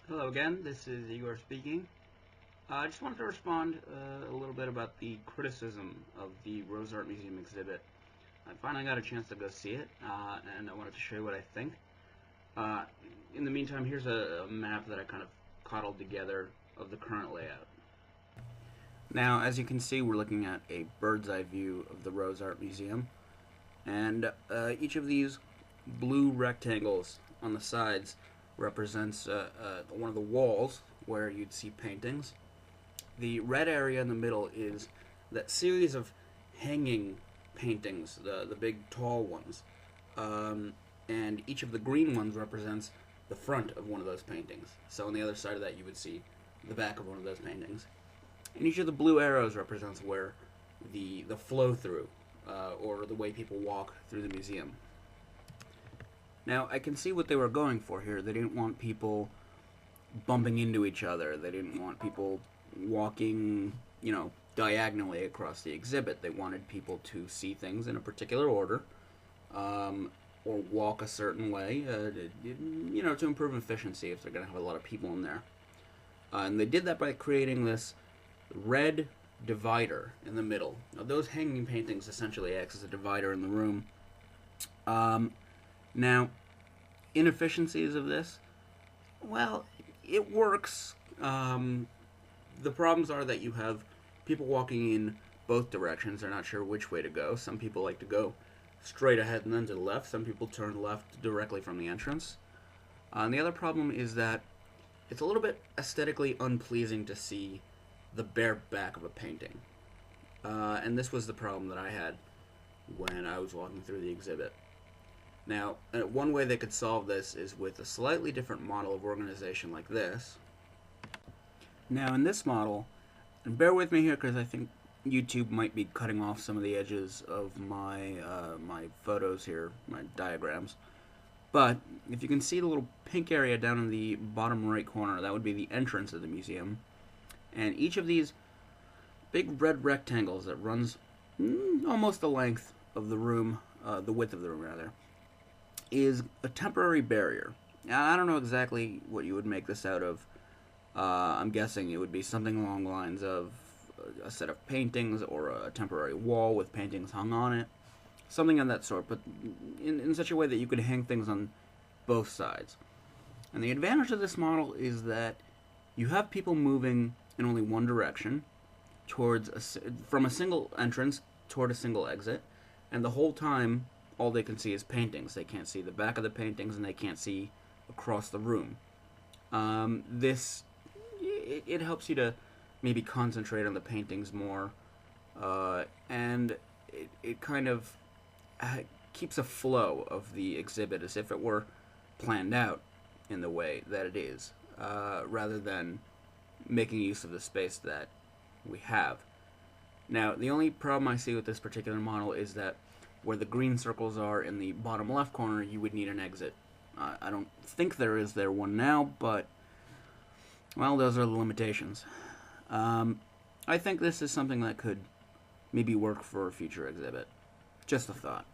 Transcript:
Hello again, this is Igor speaking. I just wanted to respond a little bit about the criticism of the Rose Art Museum exhibit. I finally got a chance to go see it, and I wanted to show you what I think. Uh, in the meantime, here's a map that I kind of cobbled together of the current layout. Now, as you can see, we're looking at a bird's eye view of the Rose Art Museum, and each of these blue rectangles on the sides represents one of the walls where you'd see paintings. The red area in the middle is that series of hanging paintings, the big tall ones. And each of the green ones represents the front of one of those paintings. So on the other side of that you would see the back of one of those paintings. And each of the blue arrows represents where the flow through, or the way people walk through the museum. Now, I can see what they were going for here. They didn't want people bumping into each other. They didn't want people walking, diagonally across the exhibit. They wanted people to see things in a particular order, or walk a certain way, to improve efficiency if they're going to have a lot of people in there. And they did that by creating this red divider in the middle. Now, those hanging paintings essentially acts as a divider in the room. Now, inefficiencies of this, well, it works. The problems are that you have people walking in both directions. They're not sure which way to go. Some people like to go straight ahead and then to the left. Some people turn left directly from the entrance. And the other problem is that it's a little bit aesthetically unpleasing to see the bare back of a painting. And this was the problem that I had when I was walking through the exhibit. Now, one way they could solve this is with a slightly different model of organization like this. Now, in this model, and bear with me here because I think YouTube might be cutting off some of the edges of my my photos here, my diagrams. But if you can see the little pink area down in the bottom right corner, that would be the entrance of the museum. And each of these big red rectangles that runs almost the length of the room, the width of the room rather, is a temporary barrier. Now, I don't know exactly what you would make this out of. I'm guessing it would be something along the lines of a set of paintings or a temporary wall with paintings hung on it. Something of that sort, but in such a way that you could hang things on both sides. And the advantage of this model is that you have people moving in only one direction from a single entrance toward a single exit, and the whole time all they can see is paintings. They can't see the back of the paintings, and they can't see across the room. It helps you to maybe concentrate on the paintings more, and it kind of keeps a flow of the exhibit as if it were planned out in the way that it is, rather than making use of the space that we have. Now, the only problem I see with this particular model is that where the green circles are in the bottom left corner, you would need an exit. I don't think there is one now, but, well, those are the limitations. I think this is something that could maybe work for a future exhibit. Just a thought.